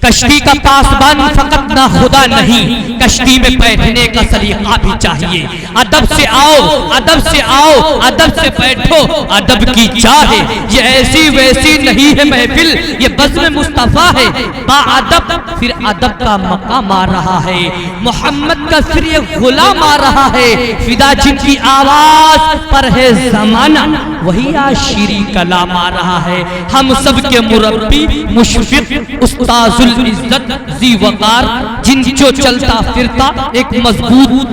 کشتی کا پاسبان فقط نہ خدا نہیں، کشتی میں بیٹھنے کا سلیقہ بھی چاہیے۔ ادب سے آؤ، ادب سے آؤ، ادب سے بیٹھو، ادب کی چاہے یہ ایسی ویسی نہیں ہے محفل، یہ بزم مصطفیٰ ہے با ادب، پھر ادب کا مقام آ رہا ہے، محمد کا پھر یہ غلام آ رہا ہے، فدا جن کی آواز پر ہے زمانہ وہی آج شیریں کلام آ رہا ہے۔ ہم سب کے مربی مشفق استاذ العزت ذی وقار، جن جو چلتا پھرتا ایک مضبوط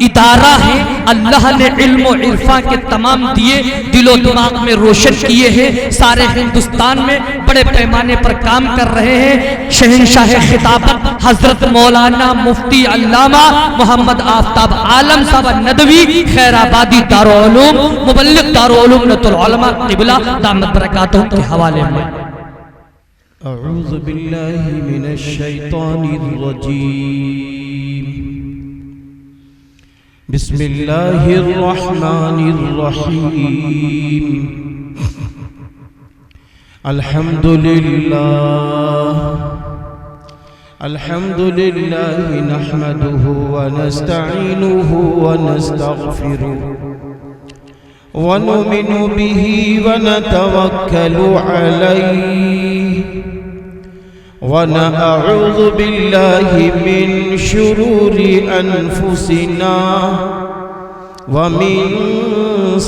ادارہ ہے، اللہ نے علم و عرفان کے تمام دیے دل و دماغ میں روشن کیے ہیں، سارے ہندوستان میں بڑے پیمانے پر کام کر رہے ہیں۔ شہنشاہ خطابت حضرت مولانا مفتی علامہ محمد آفتاب عالم صاحب ندوی خیر آبادی دارالعلوم مبلغ دارالعلوم نت العلماء قبلہ دامت برکاتہ کے حوالے میں۔ اعوذ باللہ من الشیطان الرجیم، بسم اللہ الرحمن الرحیم، الحمد للہ نحمده ونستعینه ونستغفره ونؤمن به ونتوکل علیہ ونعوذ باللہ من شرور انفسنا ومن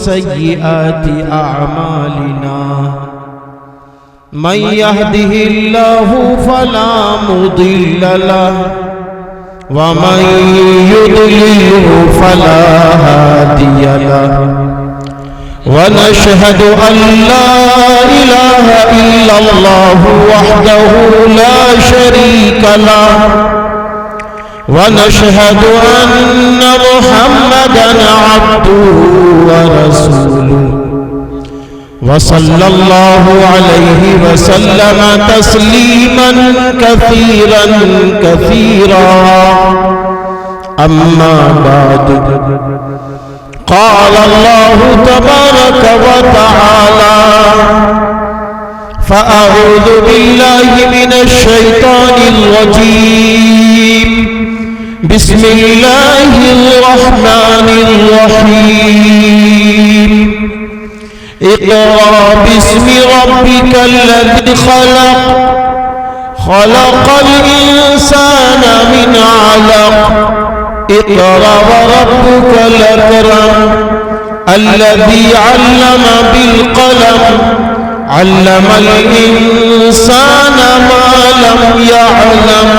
سیئات اعمالنا، من يهده الله فلا مضل له ومن يضلل فلا هادي له، ونشهد أن لا إله إلا الله وحده لا شريك له، ونشهد أن محمدًا عبده ورسوله، وصلى الله عليه وسلم تسليما كثيرا كثيرا، أما بعد، قال الله تبارك وتعالى، فأعوذ بالله من الشيطان الرجيم، بسم الله الرحمن الرحيم، اقرأ باسم ربك الذي خلق، خلق الإنسان من علق، اقرأ وربك الأكرم، الذي علم بالقلم، علم الإنسان ما لم يعلم،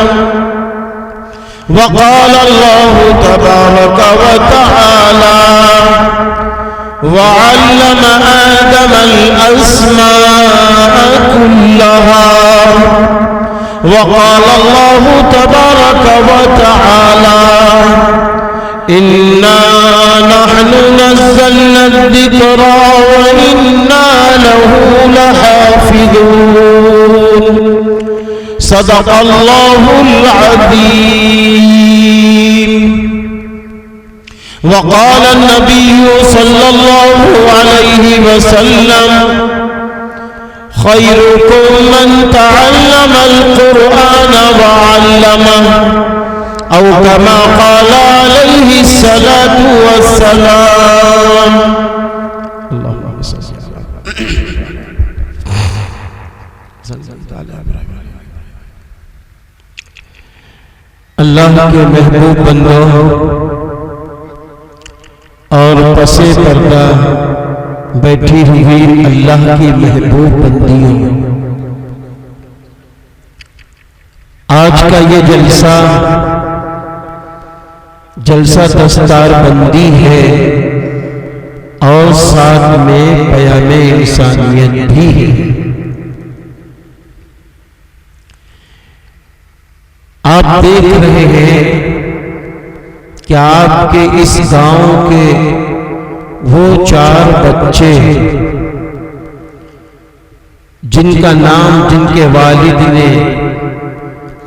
وقال الله تبارك وتعالى، وعلم آدم الأسماء كلها، وقال الله تبارك وتعالى، إنا نحن نزلنا الذكر وإنا له لحافظون، صدق الله العظيم۔ وقال النبي صلى الله عليه وسلم، خيركم من تعلم القرآن وعلمه، أو كما قال عليه الصلاة والسلام۔ اللهم صل على اللہ کے محبوب بندوں اور پس پردہ بیٹھی ہوئی اللہ کی محبوب بندیوں، آج کا یہ جلسہ دستار بندی ہے اور ساتھ میں پیام انسانیت بھی ہے۔ آپ دیکھ رہے ہیں کہ آپ کے اس گاؤں کے وہ 4 بچے جن کا نام جن کے والد نے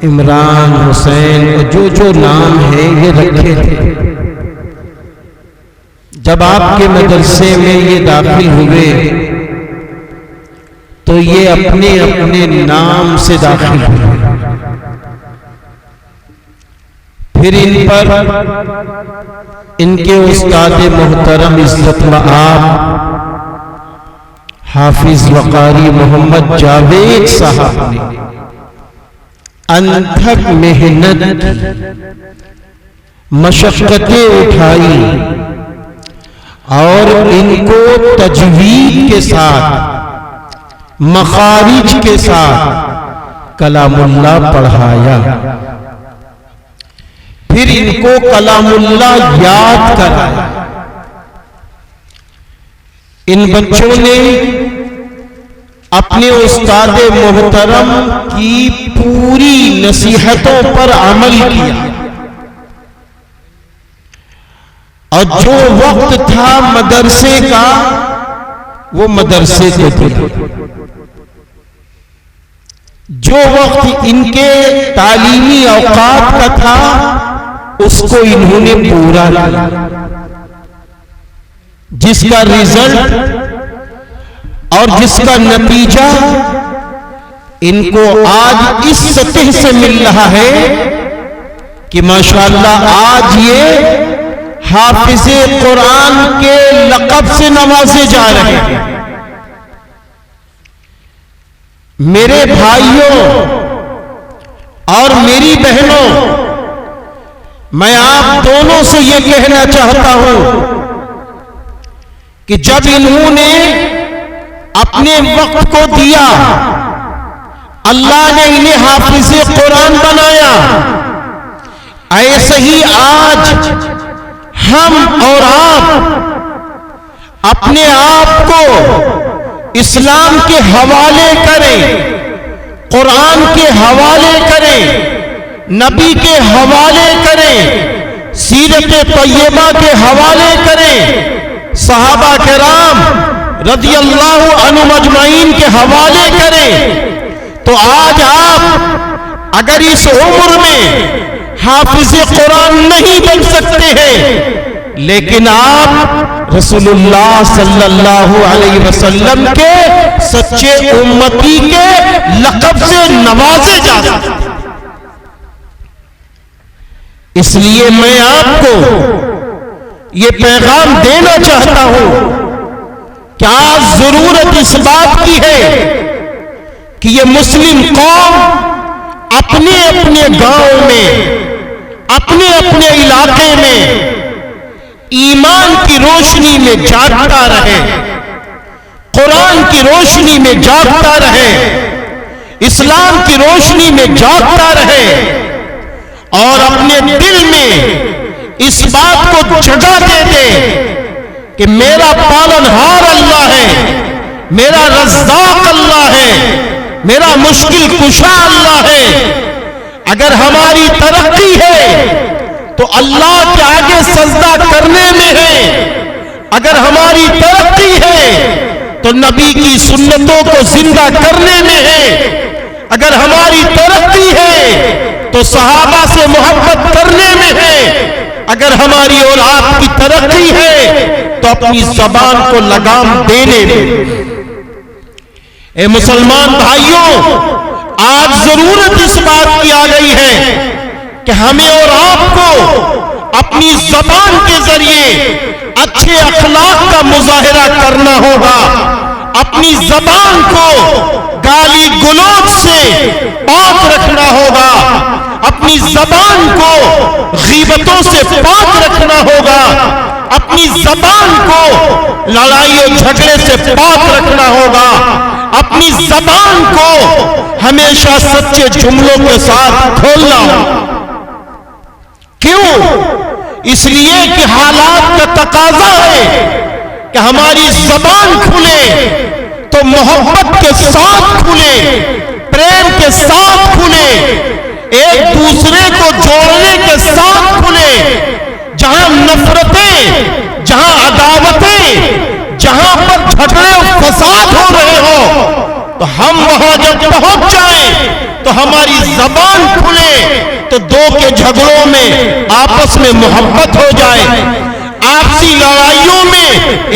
عمران، حسین جو نام ہے یہ رکھے تھے، جب آپ کے مدرسے میں یہ داخل ہوئے تو یہ اپنے اپنے نام سے داخل ہوئے۔ پھر ان پر ان کے استاد محترم عزت مآب حافظ وقاری محمد جاوید صاحب نے انتھک محنت کی، مشقتیں اٹھائی اور ان کو تجوید کے ساتھ، مخارج کے ساتھ کلام اللہ پڑھایا، پھر ان کو کلام اللہ یاد کرایا۔ ان بچوں نے اپنے استاد محترم کی پوری نصیحتوں پر عمل کیا، اور جو وقت تھا مدرسے کا وہ مدرسے کو دیا، جو وقت ان کے تعلیمی اوقات کا تھا اس کو انہوں نے پورا کیا، جس کا رزلٹ اور جس کا نتیجہ ان کو آج اس سطح سے مل رہا ہے کہ ماشاءاللہ آج یہ حافظ قرآن کے لقب سے نوازے جا رہے ہیں۔ میرے بھائیوں اور میری بہنوں، میں آپ دونوں سے یہ کہنا چاہتا ہوں کہ جب انہوں نے اپنے وقت کو دیا، اللہ نے انہیں حافظ قرآن بنایا، ایسے ہی آج ہم اور آپ اپنے آپ کو اسلام کے حوالے کریں، قرآن کے حوالے کریں، نبی کے حوالے کریں، سیرت طیبہ کے حوالے کریں، صحابہ کرام رضی اللہ عنہم اجمعین کے حوالے کریں، تو آج آپ اگر اس عمر میں حافظ قرآن نہیں بن سکتے ہیں، لیکن آپ رسول اللہ صلی اللہ علیہ وسلم کے سچے امتی کے لقب سے نوازے جا سکتے ہیں۔ اس لیے میں آپ کو یہ پیغام دینا چاہتا ہوں کہ آج ضرورت اس بات کی ہے کہ یہ مسلم قوم اپنے اپنے گاؤں میں، اپنے اپنے علاقے میں ایمان کی روشنی میں جاگتا رہے، قرآن کی روشنی میں جاگتا رہے، اسلام کی روشنی میں جاگتا رہے، اور اپنے دل میں اس بات کو جگہ دے دے کہ میرا پالنہار اللہ ہے، میرا رزاق اللہ ہے، میرا مشکل کشا اللہ ہے۔ اگر ہماری ترقی ہے تو اللہ کے آگے سجدہ کرنے میں ہے، اگر ہماری ترقی ہے تو نبی کی سنتوں کو زندہ کرنے میں ہے، اگر ہماری ترقی ہے تو صحابہ سے محبت کرنے میں ہے، اگر ہماری اولاد کی ترقی ہے تو اپنی زبان کو لگام دینے میں۔ اے مسلمان بھائیوں، آج ضرورت اس بات کی آ گئی ہے کہ ہمیں اور آپ کو اپنی زبان کے ذریعے اچھے اخلاق کا مظاہرہ کرنا ہوگا، اپنی زبان کو گالی گلوچ سے پاک رکھنا ہوگا، اپنی زبان کو غیبتوں سے پاک رکھنا ہوگا، اپنی زبان کو لڑائی و جھگڑے سے پاک رکھنا ہوگا، اپنی زبان کو ہمیشہ سچے جملوں کے ساتھ کھولنا ہوگا۔ کیوں؟ اس لیے کہ حالات کا تقاضا ہے کہ ہماری زبان کھلے تو محبت کے ساتھ کھلے، پریم کے ساتھ کھلے، ایک دوسرے کو جوڑنے کے ساتھ کھلے۔ جہاں نفرتیں، جہاں عداوتیں، جہاں پر جھگڑے و فساد ہو رہے ہو، تو ہم وہاں جب پہنچ جائیں تو ہماری زبان کھلے تو دو کے جھگڑوں میں آپس میں محبت ہو جائے، آپسی لڑائیوں میں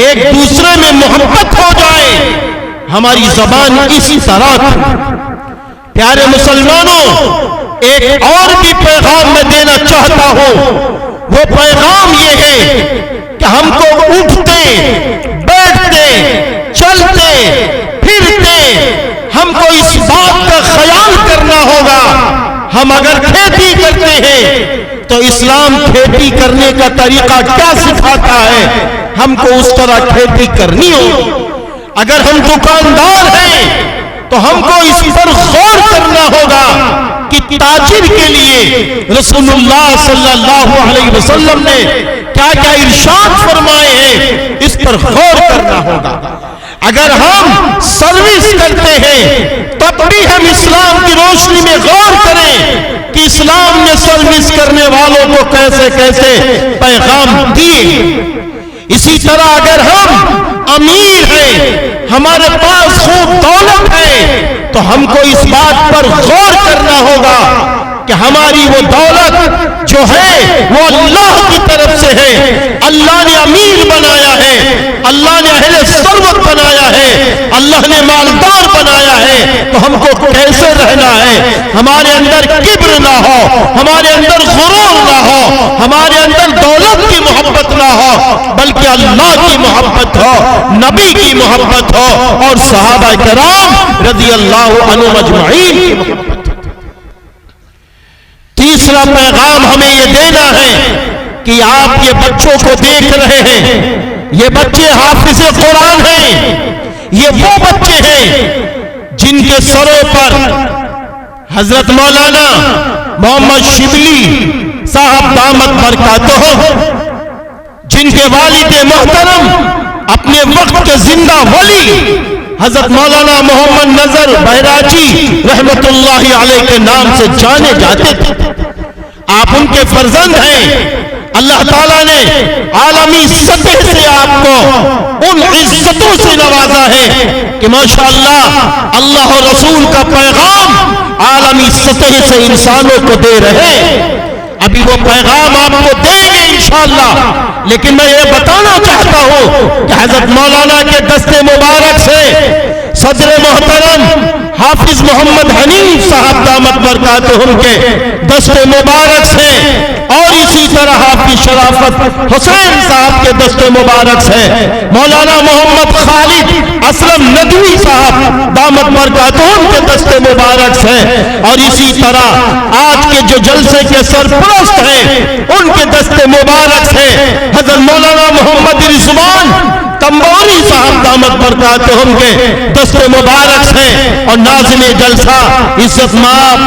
ایک دوسرے میں محبت ہو جائے۔ ہماری زبان اسی طرح تھی۔ پیارے مسلمانوں، ایک اور بھی پیغام میں دینا چاہتا ہوں. وہ پیغام یہ ہے کہ ہم کو اٹھتے بیٹھتے چلتے پھرتے ہم کو اس بات کا خیال کرنا ہوگا. ہم اگر کھیتی کرتے ہیں تو اسلام کھیتی کرنے کا طریقہ کیا سکھاتا ہے, ہم کو اس طرح کھیتی کرنی ہو. اگر ہم دکاندار ہیں تو ہم کو اس پر غور کرنا ہوگا کہ تاجر کے لیے رسول اللہ صلی اللہ علیہ وسلم نے کیا کیا ارشاد فرمائے ہیں, اس پر غور کرنا ہوگا. اگر ہم سروس کرتے ہیں تب بھی ہم اسلام کی روشنی میں غور کریں کہ اسلام نے سروس کرنے والوں کو کیسے کیسے پیغام دیے. اسی طرح اگر ہم امیر ہیں, ہمارے پاس خوب دولت ہے, تو ہم کو اس بات پر غور کرنا ہوگا کہ ہماری وہ دولت جو ہے وہ اللہ کی طرف سے ہے. اللہ نے امیر بنایا ہے, اللہ نے اہل ثروت بنایا ہے, اللہ نے مالدار بنایا ہے, تو ہم کو کیسے رہنا ہے. ہمارے اندر کبر نہ ہو, ہمارے اندر غرور نہ ہو, ہمارے اندر دولت کی محبت نہ ہو, بلکہ اللہ کی محبت ہو, نبی کی محبت ہو اور صحابہ کرام رضی اللہ عنہم اجمعین کی محبت. تیسرا پیغام ہمیں یہ دینا ہے کہ آپ یہ بچوں کو دیکھ رہے ہیں, یہ بچے حافظ قرآن ہیں. یہ وہ بچے ہیں جن کے سروں پر حضرت مولانا محمد شبلی صاحب دامت برکاتہ, جن کے والد محترم اپنے وقت کے زندہ ولی حضرت مولانا محمد نظر بہراجی رحمت اللہ علیہ کے نام سے جانے جاتے تھے. آپ ان کے فرزند ہیں. اللہ تعالیٰ نے عالمی سطح سے آپ کو ان عزتوں سے نوازا ہے کہ ماشاءاللہ اللہ اور رسول کا پیغام عالمی سطح سے انسانوں کو دے رہے ہیں. ابھی وہ پیغام آپ کو دیں گے انشاءاللہ, لیکن میں یہ بتانا چاہتا ہوں کہ حضرت مولانا کے دست مبارک سے صدر محترم حافظ محمد حنیف صاحب دامت برکاتہم کے دست مبارک سے, اور اسی طرح حافظ شرافت حسین صاحب کے دست مبارک سے مولانا محمد خالد اسلم ندوی صاحب دامت برکاتہم کے دست مبارک سے, اور اسی طرح آج کے جو جلسے کے سرپرست ہیں ان کے دست مبارک سے حضرت مولانا محمد رضوان تنبوری صاحب دامت برکاتہم کے دست مبارک سے, اور ناظم جلسہ عزت مآب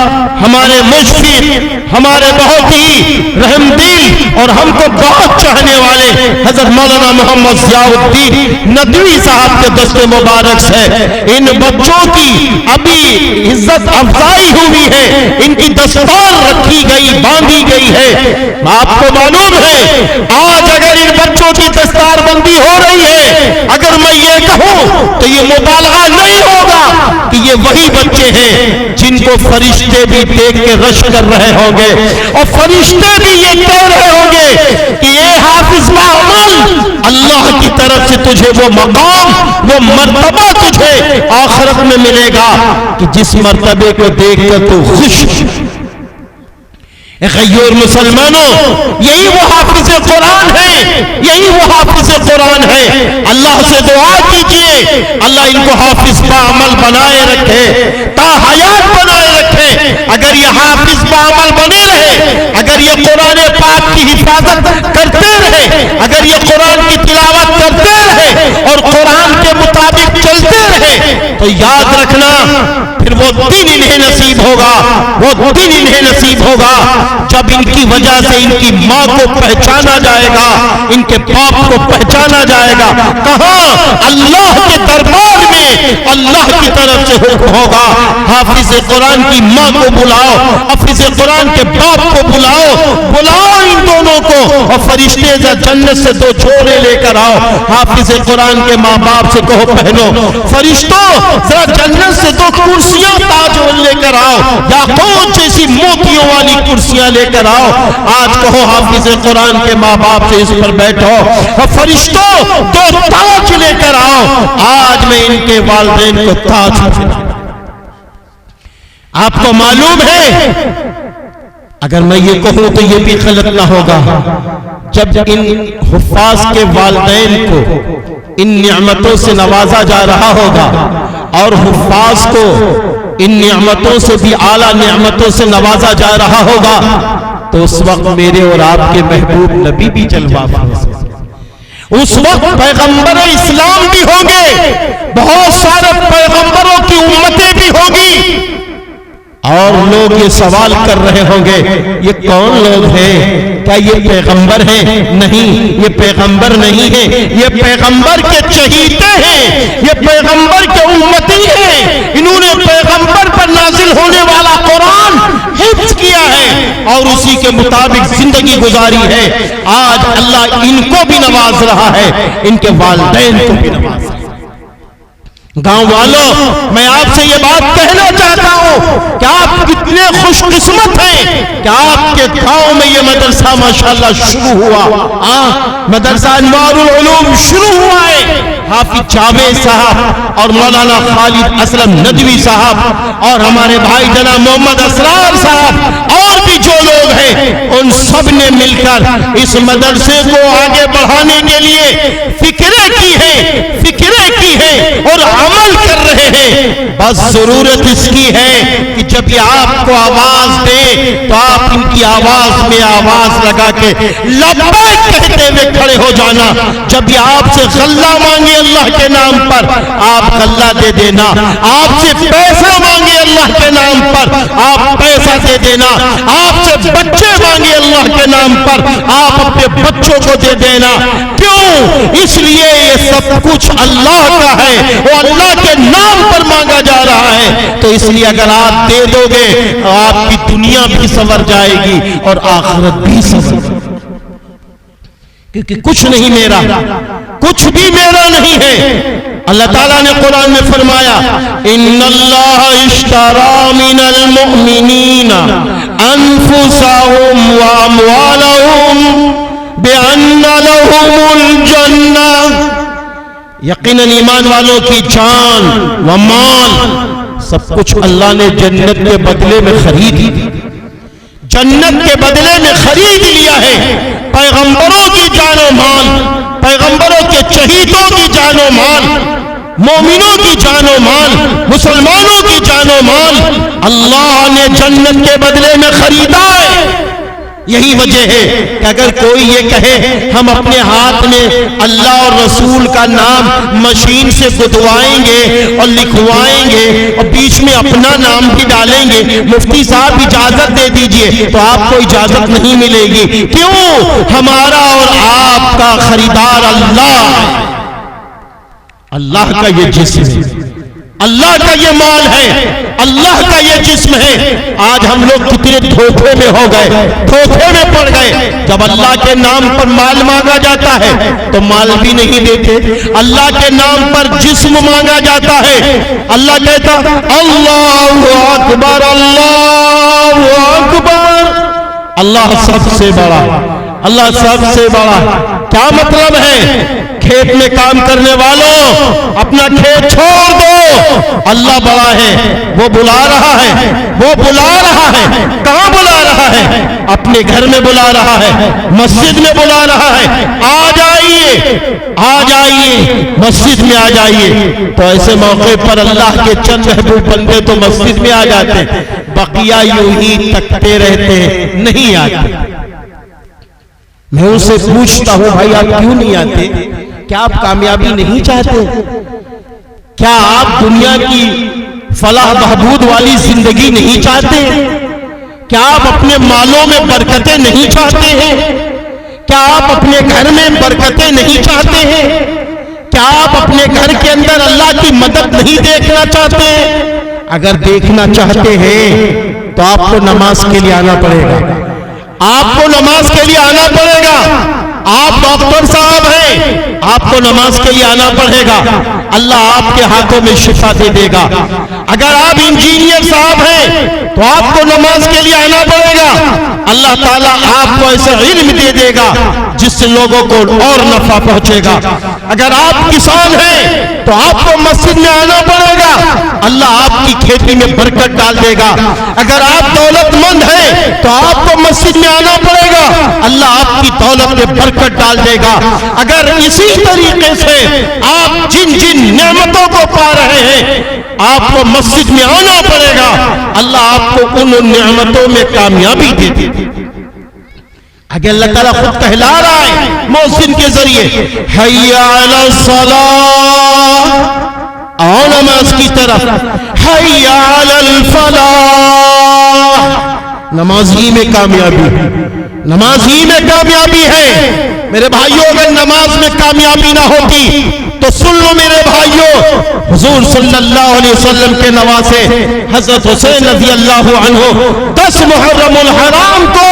ہمارے مشفق, ہمارے بہت ہی رحم دل اور ہم کو بہت چاہنے والے حضرت مولانا محمد ضیاء الدین ندوی صاحب کے دست مبارک سے. ان بچوں کی ابھی عزت افزائی ہوئی ہے, ان کی دستار رکھی گئی, باندھی گئی ہے. آپ کو معلوم ہے آج اگر ان بچوں کی دستار بندی ہو رہی ہے, اگر میں یہ کہوں تو یہ مبالغہ نہیں ہوگا کہ یہ وہی بچے ہیں جن کو فرشتے بھی دیکھ کے رش کر رہے ہوں گے, اور فرشتے بھی یہ کہہ رہے ہوں گے کہ یہ حافظ بعمل, اللہ کی طرف سے تجھے وہ مقام وہ مرتبہ تجھے آخرت میں ملے گا کہ جس مرتبے کو دیکھ کر تو خوش. غیور مسلمانوں, یہی وہ حافظ قرآن ہے, یہی وہ حافظ قرآن ہے. اللہ سے دعا کیجئے اللہ ان کو حافظ بعمل بنائے رکھے, تا حیات بنائے رکھے. اگر یہ حافظ بعمل بنے رہے, اگر یہ قرآن پاک کی حفاظت کرتے رہے, اگر یہ قرآن کی تلاوت کرتے رہے اور قرآن کے مطابق چلتے رہے, تو یاد رکھنا پھر وہ دن انہیں نصیب ہوگا, وہ دن انہیں نصیب ہوگا جب ان کی وجہ سے ان کی ماں کو پہچانا جائے گا, ان کے باپ کو پہچانا جائے گا. کہاں؟ اللہ کے دربار میں اللہ کی طرف سے حکم ہوگا حافظ قرآن کی ماں کو بلاؤ, حافظ قرآن کے باپ کو بلاؤ, بلاؤ ان دونوں کو, اور فرشتے جنت سے دو جوڑے لے کر آؤ. حافظ قرآن کے ماں باپ سے کہو پہنو, فرشتوں ذرا جنت سے دو کرسیاں تاج لے کر آؤ, یاقوت جیسی موتیوں والی کرسیاں لے کر آؤ. آج کہو حافظ قرآن کے ماں باپ سے اس پر بیٹھو, اور فرشتوں دو تاج لے کر آؤ. آج میں ان کے والدین کو تاج. آپ کو معلوم ہے اگر میں یہ کہوں تو یہ بھی غلط نہ ہوگا، جب ان حفاظ کے والدین کو ان نعمتوں سے نوازا جا رہا ہوگا اور حفاظ کو ان نعمتوں سے بھی اعلیٰ نعمتوں سے نوازا جا رہا ہوگا، تو اس وقت میرے اور آپ کے محبوب نبی بھی جلوہ افروز ہیں، اس وقت پیغمبر اسلام بھی ہوں گے، بہت سارے پیغمبروں کی امتیں بھی ہوں گی، اور لوگ یہ سوال کر رہے ہوں گے یہ کون لوگ ہیں؟ کیا یہ پیغمبر ہیں؟ نہیں، یہ پیغمبر نہیں ہیں، یہ پیغمبر کے چہیتے ہیں، یہ پیغمبر کے امتی ہیں، انہوں نے پیغمبر پر نازل ہونے والا قرآن حفظ کیا ہے اور اسی کے مطابق زندگی گزاری ہے۔ آج اللہ ان کو بھی نواز رہا ہے، ان کے والدین کو بھی نواز رہا ہے۔ گاؤں والوں، میں آپ سے یہ بات کہنا چاہتا ہوں کہ آپ کتنے خوش قسمت ہیں کہ آپ کے گاؤں میں یہ مدرسہ ماشاءاللہ شروع ہوا، مدرسہ انوار العلوم شروع ہوا ہے۔ حافظ جاوید صاحب اور مولانا خالد اسلم ندوی صاحب اور ہمارے بھائی جناب محمد اسرار صاحب اور بھی جو لوگ ہیں، ان سب نے مل کر اس مدرسے کو آگے بڑھانے کے لیے فکریں کی ہیں اور عمل کر رہے ہیں۔ بس ضرورت اس کی ہے کہ جب یہ آپ کو آواز دے تو آپ ان کی آواز میں آواز لگا کے لبیک کہتے ہوئے کھڑے ہو جانا۔ جب یہ آپ سے غلہ مانگے اللہ کے نام پر، آپ غلہ دے دینا، آپ سے پیسہ مانگے اللہ کے نام پر، آپ پیسہ دے دینا، آپ سے بچے مانگے اللہ کے نام پر، آپ اپنے بچوں کو دے دینا۔ کیوں؟ اس لیے یہ سب کچھ اللہ کا ہے، وہ اللہ کے نام پر مانگا جا رہا ہے، تو اس لیے اگر آپ دے دو گے آپ کی دنیا بھی سنور جائے گی اور آخرت بھی سنور جائے گی، کیونکہ کچھ نہیں میرا، کچھ بھی میرا نہیں ہے۔ اللہ تعالیٰ نے قرآن میں فرمایا ان اللہ اشترى من المؤمنین انفسهم واموالهم بان لهم الجنہ، یقیناً ایمان والوں کی جان و مال سب کچھ اللہ نے جنت کے بدلے میں خرید لی، جنت کے بدلے میں خرید لیا ہے۔ پیغمبروں کی جان و مال، پیغمبروں کے شہیدوں کی جان و مال، مومنوں کی جان و مال، مسلمانوں کی جان و مال اللہ نے جنت کے بدلے میں خریدا ہے۔ یہی وجہ ہے کہ اگر کوئی یہ کہے ہم اپنے ہاتھ میں اللہ اور رسول کا نام مشین سے گدوائیں گے اور لکھوائیں گے اور بیچ میں اپنا نام بھی ڈالیں گے، مفتی صاحب اجازت دے دیجئے، تو آپ کو اجازت نہیں ملے گی۔ کیوں؟ ہمارا اور آپ کا خریدار اللہ ہے، اللہ کا یہ جسم ہے، اللہ کا یہ مال ہے، اللہ کا یہ جسم ہے۔ آج ہم لوگ کتنے دھوکے میں ہو گئے، دھوکے میں پڑ گئے۔ جب اللہ کے نام پر مال مانگا جاتا ہے تو مال بھی نہیں دیتے، اللہ کے نام پر جسم مانگا جاتا ہے، اللہ کہتا اللہ اکبر اللہ اکبر، اللہ سب سے بڑا، اللہ سب سے بڑا۔ کیا مطلب ہے؟ کھیت میں کام کرنے والوں اپنا کھیت چھوڑ دو، اللہ بڑا ہے، وہ بلا رہا ہے، وہ بلا رہا ہے۔ کہاں بلا رہا ہے؟ اپنے گھر میں بلا رہا ہے، مسجد میں بلا رہا ہے، آ جائیے آ جائیے مسجد میں آ جائیے۔ تو ایسے موقع پر اللہ کے چند محبوب بندے تو مسجد میں آ جاتے، بقیہ یوں ہی تکتے رہتے نہیں آتے۔ میں ان سے پوچھتا ہوں بھائی آپ کیوں نہیں آتے؟ کیا آپ کامیابی نہیں چاہتے؟ کیا آپ دنیا کی فلاح بہبود والی زندگی نہیں چاہتے؟ کیا آپ اپنے مالوں میں برکتیں نہیں چاہتے ہیں؟ کیا آپ اپنے گھر میں برکتیں نہیں چاہتے ہیں؟ کیا آپ اپنے گھر کے اندر اللہ کی مدد نہیں دیکھنا چاہتے ہیں؟ اگر دیکھنا چاہتے ہیں تو آپ کو نماز کے لیے آنا پڑے گا، آپ کو نماز کے لیے آنا پڑے گا۔ آپ ڈاکٹر صاحب ہیں، آپ کو نماز کے لیے آنا پڑے گا، اللہ آپ کے ہاتھوں میں شفا دے دے گا۔ اگر آپ انجینئر صاحب ہیں تو آپ کو نماز کے لیے آنا پڑے گا، اللہ تعالیٰ آپ کو ایسا علم دے دے گا جس سے لوگوں کو اور نفع پہنچے گا۔ اگر آپ کسان ہیں تو آپ کو مسجد میں آنا پڑے گا، اللہ آپ کی کھیتی کیفی میں برکت ڈال دے گا. اگر آپ دولت مند ہیں تو آپ کو مسجد میں آنا پڑے گا, اللہ آپ کی دولت میں برکت ڈال دے گا. اگر اسی طریقے سے آپ جن جن نعمتوں کو پا رہے ہیں آپ کو مسجد میں آنا پڑے گا, اللہ آپ کو ان نعمتوں میں کامیابی دے دے. آگے اللہ تعالیٰ خود کہلا رہا ہے مؤذن کے ذریعے, حی علی الصلاۃ, آؤ نماز کی طرف, حی علی الفلاح. نماز ہی میں کامیابی, نماز ہی میں کامیابی ہے. میرے بھائیوں اگر نماز میں کامیابی نہ ہوتی تو سن لو میرے بھائیوں, حضور صلی اللہ علیہ وسلم کے نواسے حضرت حسین رضی اللہ عنہ 10 محرم الحرام کو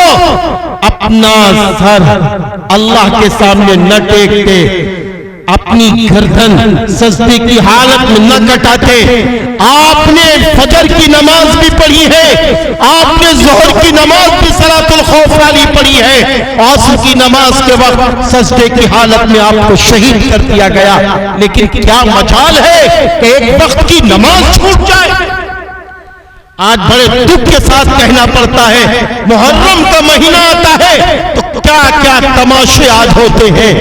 اپنا سر اللہ کے سامنے نہ ٹیکتے, اپنی گردن سجدے کی حالت میں نہ کٹاتے. آپ نے فجر کی نماز بھی پڑھی ہے, آپ نے ظہر کی نماز بھی صلاۃ الخوف والی پڑھی ہے, عصر کی نماز کے وقت سجدے کی حالت میں آپ کو شہید کر دیا گیا. لیکن کیا مجال ہے کہ ایک وقت کی نماز چھوٹ جائے. آج بڑے دکھ کے ساتھ کہنا پڑتا ہے محرم کا مہینہ آتا ہے تو کیا کیا تماشے آج ہوتے ہیں.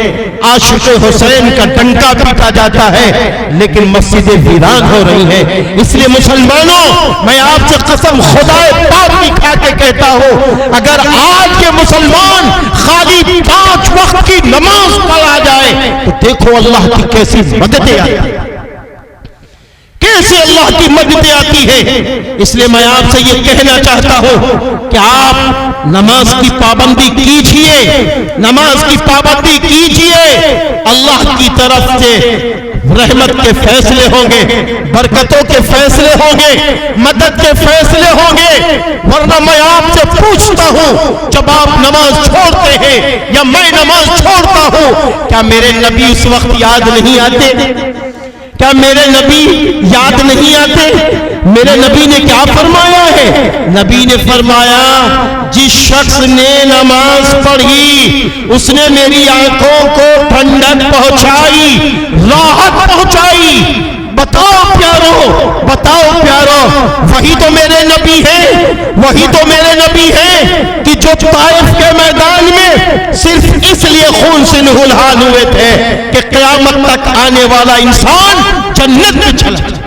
عاشق حسین کا ڈنکا پیٹا جاتا ہے لیکن مسجدیں ویران ہو رہی ہیں. اس لیے مسلمانوں میں آپ سے قسم خدائے پاک کی کھا کے کہتا ہوں, اگر آج کے مسلمان خالی 5 وقت کی نماز پڑھا جائے تو دیکھو اللہ کی کیسی مددیں آتی ہیں, کیسے اللہ کی مدد آتی ہے. اس لیے میں آپ سے یہ کہنا چاہتا ہوں کہ آپ نماز کی پابندی کیجئے, نماز کی پابندی کیجئے. اللہ کی طرف سے رحمت کے فیصلے ہوں گے, برکتوں کے فیصلے ہوں گے, مدد کے فیصلے ہوں گے. ورنہ میں آپ سے پوچھتا ہوں, جب آپ نماز چھوڑتے ہیں یا میں نماز چھوڑتا ہوں, کیا میرے نبی اس وقت یاد نہیں آتے؟ کیا میرے نبی یاد نہیں آتے؟ میرے نبی نے کیا فرمایا ہے؟ نبی نے فرمایا جس شخص نے نماز پڑھی اس نے میری آنکھوں کو ٹھنڈک پہنچائی, راحت پہنچائی. بتاؤ پیارو, بتاؤ پیارو, وہی تو میرے نبی ہیں, وہی تو میرے نبی ہیں کہ جو طائف کے میدان میں صرف اس لیے خون سے نہال ہوئے تھے کہ قیامت تک آنے والا انسان جنت میں چلا جائے.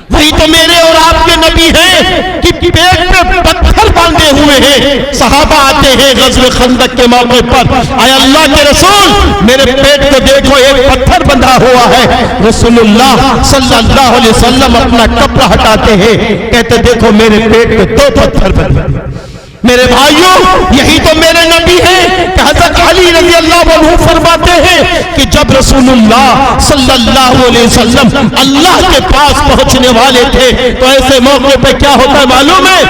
وہی تو میرے اور آپ کے نبی ہیں کہ پیٹ پہ پتھر باندھے ہوئے ہیں. صحابہ آتے ہیں غزوہ خندق کے موقع پر, اے اللہ کے رسول میرے پیٹ کو دیکھو ایک پتھر بندھا ہوا ہے. رسول اللہ صلی اللہ علیہ وسلم اپنا کپڑا ہٹاتے ہیں, کہتے دیکھو میرے پیٹ پہ 2 پتھر بندھے. میرے بھائیوں یہی تو میرے نبی ہیں کہ حضرت علی رضی اللہ عنہ فرماتے ہیں کہ جب رسول اللہ صلی اللہ علیہ وسلم اللہ کے پاس پہنچنے والے تھے تو ایسے موقع پہ کیا ہوتا ہے معلوم ہے,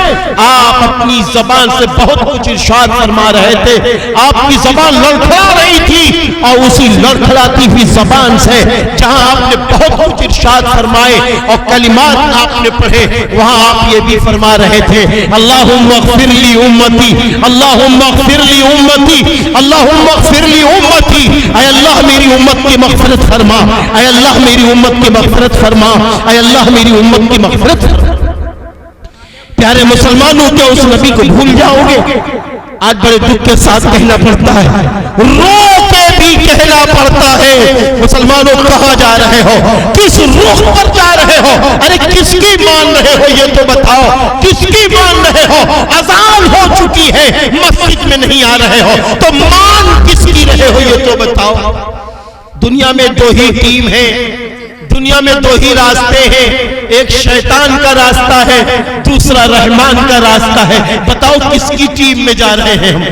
آپ اپنی زبان سے بہت کچھ ارشاد فرما رہے تھے, آپ کی زبان لڑکھڑا رہی تھی اور اسی لڑکھڑاتی ہوئی زبان سے جہاں آپ نے بہت کچھ ارشاد فرمائے اور کلمات آپ نے پڑھے وہاں آپ یہ بھی فرما رہے تھے اللہم اغفر لی امتی, اللہم اغفر لی امتی, اللہم اغفر لی امتی. اے اللہ میری امت کی مغفرت فرما, اے اللہ میری امت کی مغفرت فرما, اے اللہ میری امت کی مغفرت فرما. پیارے مسلمانوں کیا اس نبی کو بھول جاؤ گے؟ آج بڑے دکھ کے ساتھ کہنا پڑتا ہے, رو کے بھی کہنا پڑتا ہے, مسلمانوں کہاں جا رہے ہو, کس رخ پر جا رہے ہو, ارے کس کی مان رہے ہو یہ تو بتاؤ, کس کی مان رہے ہو؟ اذان ہو چکی ہے مسجد میں نہیں آ رہے ہو تو مان کس کی رہے ہو یہ تو بتاؤ. دنیا میں 2 ہی ٹیم ہے, دنیا میں 2 ہی راستے ہیں, ایک شیطان کا راستہ ہے, دوسرا رحمان کا راستہ ہے. بتاؤ کس کی ٹیم میں جا رہے ہیں ہم,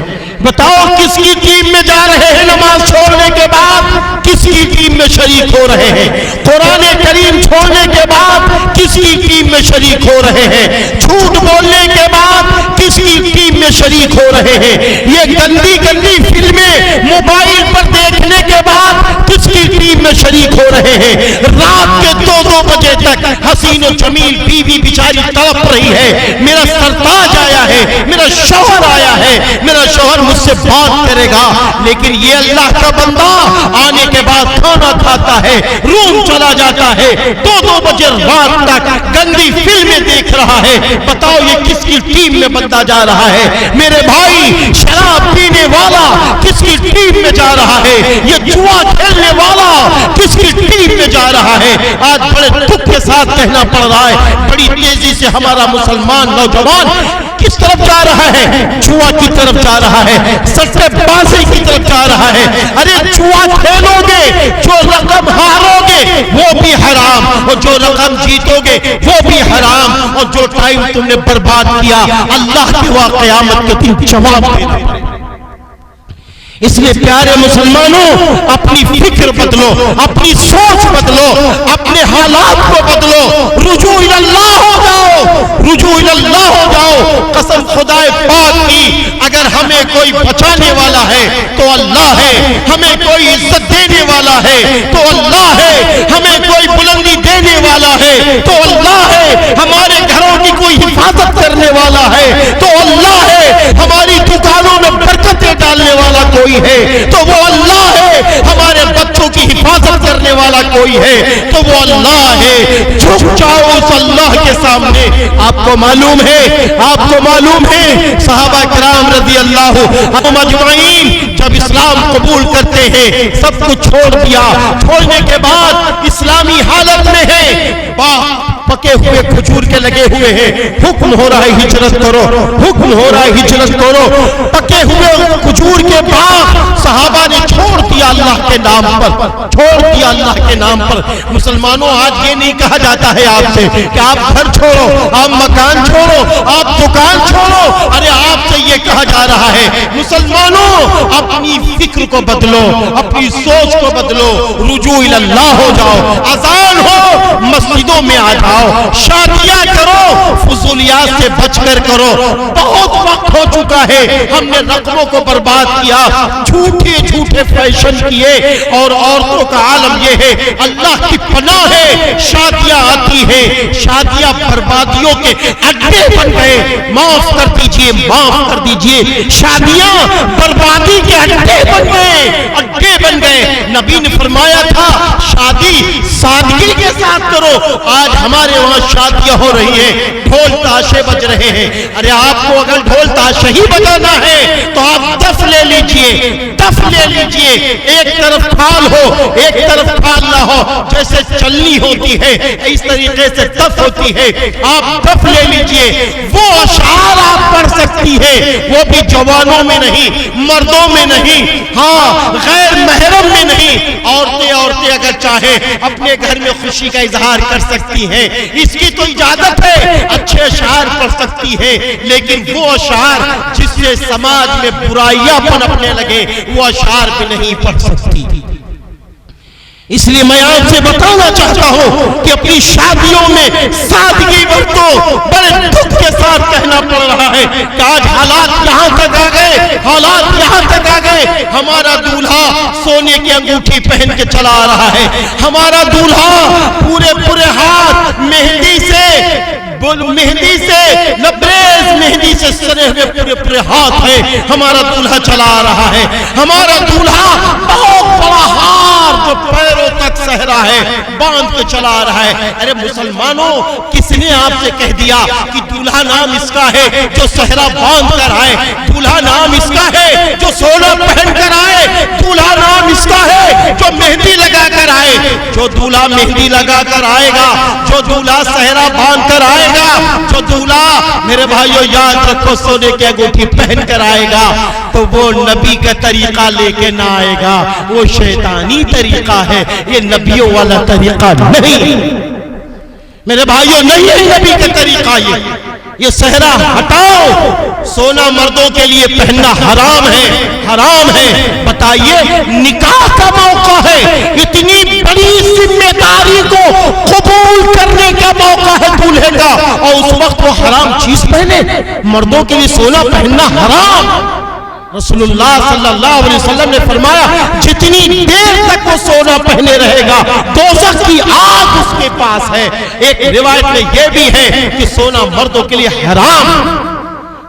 بتاؤ کس کی ٹیم میں جا رہے ہیں؟ نماز چھوڑنے کے بعد کس کی ٹیم میں شریک ہو رہے ہیں؟ قرآن کریم چھوڑنے کے بعد کس کی ٹیم میں شریک ہو رہے ہیں؟ جھوٹ بولنے کے بعد کس کی ٹیم میں شریک ہو رہے ہیں؟ یہ گندی گندی فلمیں موبائل پر دیکھنے کے بعد کس کی ٹیم میں شریک ہو رہے ہیں؟ رات کے 2-2 بجے تک حسین و جمیل بیوی بیچاری تڑپ رہی ہے, میرا سرتاج آیا ہے, میرا شوہر آیا ہے, میرا شوہر مجھ سے بات کرے گا, لیکن یہ اللہ کا بندہ آنے کے بعد کھانا کھاتا ہے, روم چلا جاتا ہے, 2-2 بجے رات تک گندی فلمیں دیکھ دکھ رہا ہے، بتاؤ یہ کس کی ٹیم میں بندہ جا رہا ہے؟ میرے بھائی شراب پینے والا کس کی ٹیم میں جا رہا ہے؟ یہ جوا کھیلنے والا کس کی ٹیم میں جا رہا ہے؟ آج بڑے دکھ کے ساتھ کہنا پڑ رہا ہے، بڑی تیزی سے ہمارا مسلمان نوجوان کس طرف جا رہا ہے؟ جوا کی طرف جا رہا ہے، سٹے بازی کی طرف جا رہا ہے۔ ارے جوا کھیلو گے، جو رقم ہارو گے وہ بھی حرام، اور جو رقم جیتو گے وہ بھی حرام، اور جو ٹائم تم نے برباد کیا اللہ کی وہ قیامت کے دن جواب دے دے۔ اس لیے پیارے مسلمانوں اپنی فکر بدلو، اپنی سوچ بدلو، اپنے حالات کو بدلو، رجوع اللہ ہو جاؤ، رجوع اللہ ہو جاؤ۔ قسم خدا پاک کی، اگر ہمیں کوئی بچانے والا ہے تو اللہ ہے، ہمیں کوئی عزت دینے والا ہے تو اللہ ہے، ہمیں کوئی بلندی دینے والا ہے تو اللہ ہے، ہمارے گھروں کی کوئی حفاظت کرنے والا ہے تو اللہ ہے، ہماری دکانوں میں برکتیں ڈالنے والا کوئی ہے تو وہ اللہ ہے، ہمارے بچوں کی حفاظت کرنے والا کوئی ہے تو وہ اللہ ہے۔ جھک جاؤ اس اللہ کے سامنے۔ آپ کو معلوم ہے، آپ کو معلوم ہے صحابہ کرام رضی اللہ عنہم اجمعین جب اسلام قبول کرتے ہیں سب کچھ چھوڑ دیا، چھوڑنے کے بعد اسلامی حالت میں ہے، پکے ہوئے کھجور کے لگے ہوئے ہیں، حکم ہو رہا ہے ہجرت کرو، حکم ہو رہا ہے ہجرت کرو۔ پکے ہوئے کھجور کے بعد صحابہ نے چھوڑ دیا اللہ کے نام پر، چھوڑ دیا اللہ کے نام پر۔ مسلمانوں آج یہ نہیں کہا جاتا ہے آپ سے کہ آپ گھر چھوڑو، آپ مکان چھوڑو، آپ دکان چھوڑو، ارے آپ سے یہ کہا جا رہا ہے مسلمانوں اپنی فکر کو بدلو، اپنی سوچ کو بدلو، رجوع اللہ ہو جاؤ۔ اذان ہو مسجدوں میں آ جاؤ، شادیاں کرو، فضولیات سے بچ کر کرو۔ بہت وقت ہو چکا ہے ہم نے رقموں کو برباد کیا، جھوٹے جھوٹے فیشن کیے، اور عورتوں کا عالم یہ ہے اللہ کی پناہ ہے شادیاں آتی ہیں، شادیاں بربادیوں کے اڈے بن گئے۔ معاف کر دیجئے، معاف کر دیجئے، شادیاں بربادی کے اڈے بن گئے، اڈے بن گئے۔ نبی نے فرمایا تھا شادی سادگی کے ساتھ کرو، آج ہمارے وہاں شادیاں ہو رہی ہیں، ڈھول تاشے بج رہے ہیں۔ ارے آپ کو اگر ڈھول تاشے ہی بجانا ہے تو آپ دف لے لیجئے، دف لے لیجئے، ایک طرف تھال ہو ایک طرف تھال نہ ہو، جیسے چلنی ہوتی ہے اس طریقے سے دف ہوتی ہے، آپ دف لے لیجئے۔ وہ اشعار آپ پڑھ سکتی ہے، وہ بھی جوانوں میں نہیں، مردوں میں نہیں، ہاں غیر محرم میں نہیں۔ عورتیں اگر چاہیں اپنے گھر میں خوشی کا اظہار کر سکتی ہیں، اس کی تو اجازت ہے، اچھے اشعار پڑھ سکتی ہے، لیکن وہ اشعار جس سے سماج میں برائیاں پنپنے لگے وہ اشعار بھی نہیں پڑھ سکتی۔ اس لیے میں آپ سے بتانا چاہتا ہوں کہ اپنی شادیوں میں سادگی برتو۔ بڑے دکھ کے ساتھ کہنا پڑ رہا ہے کہ آج حالات یہاں تک آ گئے، حالات یہاں تک آ گئے، ہمارا دولہا سونے کی انگوٹھی پہن کے چلا آ رہا ہے، ہمارا دولہا پورے ہاتھ مہندی سے لبریز مہندی سے سنے ہوئے پورے ہاتھ ہے، ہمارا دولہا چلا آ رہا ہے، ہمارا دولہا بہت بڑا ہار جو پیروں تک صحرا ہے باندھ کے چلا آ رہا ہے۔ ارے مسلمانوں کس نے آپ سے کہہ دیا کہ دولہا نام اس کا ہے جو صحرا باندھ کر آئے، دولہا نام اس کا ہے جو سونا پہن کر آئے، دولہا نام اس کا ہے جو مہندی لگا کر آئے۔ جو دولہا مہندی لگا کر آئے گا، جو دولہا صحرا باندھ کر آئے گا، جو دولہا میرے بھائیو یاد رکھو سونے کی انگوٹھی پہن کر آئے گا تو وہ نبی کا طریقہ لے کے نہ آئے گا، وہ شیطانی طریقہ ہے، یہ نبیوں والا طریقہ نہیں میرے بھائیو، نہیں ہے نبی کا طریقہ۔ یہ صحرا ہٹاؤ، سونا مردوں کے لیے پہننا حرام ہے، حرام ہے۔ بتائیے نکاح کا موقع ہے، اتنی بڑی ذمہ داری کو قبول کرنے کا موقع ہے دولہے کا، اور اس وقت وہ حرام چیز پہنے، مردوں کے لیے سونا پہننا حرام۔ رسول اللہ صلی اللہ علیہ وسلم نے فرمایا جتنی دیر تک وہ سونا پہنے رہے گا دوزخ کی آگ اس کے پاس ہے۔ ایک روایت میں یہ بھی ہے کہ سونا مردوں کے لیے حرام۔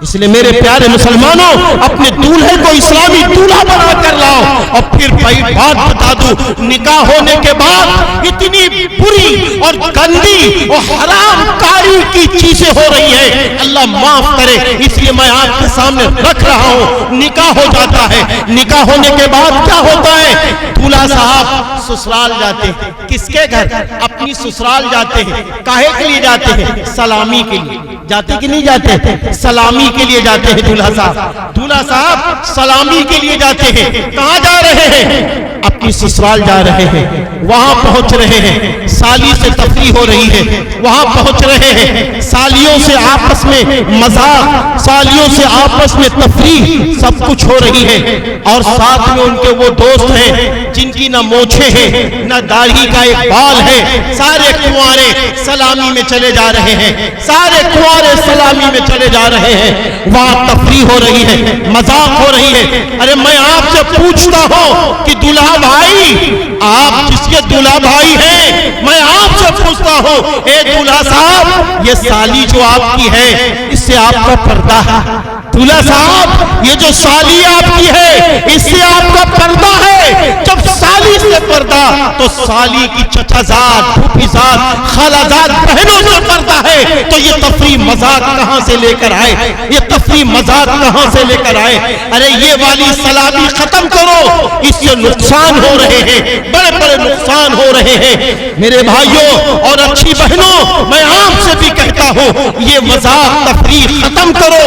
اس لیے میرے پیارے مسلمانوں اپنے دولہے کو اسلامی دولہا بنا کر لاؤ۔ اور پھر بھائی بات بتا دوں، نکاح ہونے کے بعد اتنی بری اور گندی اور حرام کاری کی چیزوں سے ہو رہی ہے، اللہ معاف کرے، اس لیے میں آپ کے سامنے رکھ رہا ہوں۔ نکاح ہو جاتا ہے، نکاح ہونے کے بعد کیا ہوتا ہے؟ دولہا صاحب سسرال جاتے ہیں۔ کس کے گھر؟ اپنی سسرال جاتے ہیں۔ کاہے کے لیے جاتے ہیں؟ سلامی کے لیے جاتے کہ نہیں جاتے؟ سلامی کے لیے جاتے ہیں دولہا صاحب۔ دولہا صاحب سلامی کے لیے جاتے ہیں۔ کہاں جا رہے ہیں؟ اپنی سسرال جا رہے ہیں، وہاں پہنچ رہے ہیں، سالی سے تفریح ہو رہی ہے، وہاں پہنچ رہے ہیں، سالیوں سے آپس میں مذاق، سالیوں سے آپس میں تفریح سب کچھ ہو رہی ہے، اور ساتھ میں ان کے وہ دوست ہیں جن کی نہ موچھیں ہیں نہ داڑھی کا ایک بال ہے، سارے کنوارے سلامی میں چلے جا رہے ہیں، سارے کنوارے سلامی میں چلے جا رہے ہیں، وہاں تفریح ہو رہی ہے، مذاق ہو رہی ہے۔ ارے میں آپ سے پوچھتا ہوں کہ دولہا بھائی، آپ جس کے دولہا بھائی ہیں، میں آپ سے پوچھتا ہوں، اے دولہا صاحب، یہ سالی جو آپ کی ہے اس سے آپ کا پردہ ہے؟ دولہا صاحب، یہ جو سالی آپ کی ہے اس سے آپ کا پردہ ہے؟ جب سالی سے پردہ تو سالی کی چچا زاد، پھوپھی زاد، خالہ زاد بہنوں سے پردہ ہے، تو یہ تفریح مذاق کہاں سے لے کر آئے؟ یہ تفریح مذاق کہاں سے لے کر آئے؟ ارے یہ والی سلامی ختم کرو، اس سے نقصان ہو رہے ہیں، بڑے بڑے نقصان ہو رہے ہیں۔ میرے بھائیوں اور اچھی بہنوں، میں آپ سے بھی کہتا ہوں، یہ مذاق تفریح ختم کرو،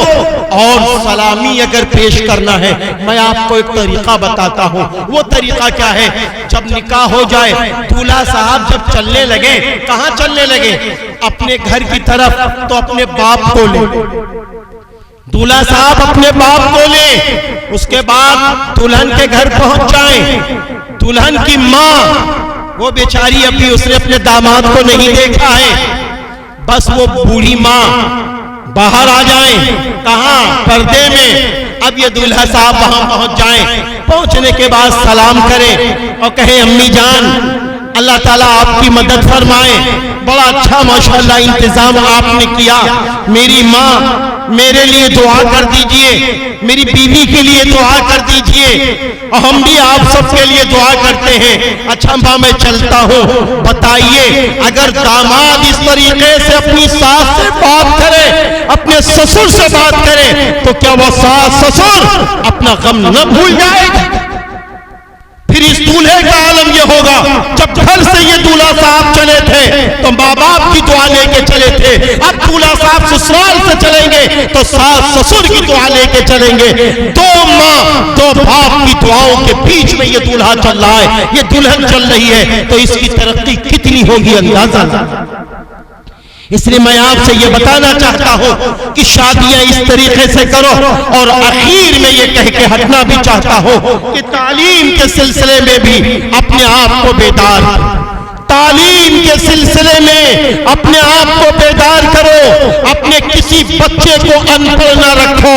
اور سلامی اگر پیش کرنا ہے، میں آپ کو ایک طریقہ بتاتا ہوں۔ وہ طریقہ کیا ہے؟ جب نکاح ہو جائے، دولہا صاحب جب چلنے لگے، کہاں چلنے لگے؟ اپنے گھر کی طرف، تو اپنے باپ کو لے، دولہا صاحب اپنے باپ کو لے، اس کے بعد دلہن کے گھر پہنچ جائیں، دلہن کی ماں، وہ بیچاری ابھی اس نے اپنے داماد کو نہیں دیکھا ہے، بس وہ بوڑھی ماں باہر آ جائیں، کہاں؟ پردے میں۔ اب یہ دولہا صاحب وہاں پہنچ جائیں، پہنچنے کے بعد سلام کریں اور کہیں امی جان اللہ تعالیٰ آپ کی مدد فرمائے، بڑا اچھا ماشاءاللہ انتظام آپ نے کیا، میری ماں میرے لیے دعا کر دیجئے، میری بیوی کے لیے دعا کر دیجئے، اور ہم بھی آپ سب کے لیے دعا کرتے ہیں۔ اچھا ماں میں چلتا ہوں، بتائیے اگر داماد اس طریقے سے اپنی ساس سے بات کرے، اپنے سسر سے بات کرے، تو کیا وہ ساس سسر اپنا غم نہ بھول جائے گا؟ پھر اس دولہے کا عالم یہ ہوگا، جب گھر سے یہ دولہا صاحب چلے تھے تو ماں باپ کی دعا لے کے چلے تھے، اب دولہا صاحب سسرال سے چلیں گے تو ساس سسر کی دعا لے کے چلیں گے، دو ماں دو باپ کی دعاؤں کے بیچ میں یہ دولہا چل رہا ہے، یہ دلہن چل رہی ہے، تو اس کی ترقی کتنی ہوگی اندازہ۔ اس لیے میں آپ سے یہ بتانا چاہتا ہوں کہ شادیاں اس طریقے سے کرو، اور اخیر میں یہ کہہ کے ہٹنا بھی چاہتا ہوں کہ تعلیم کے سلسلے میں بھی اپنے آپ کو بیدار کرو، تعلیم کے سلسلے میں اپنے آپ کو بیدار کرو، اپنے کسی بچے کو ان پڑھ نہ رکھو،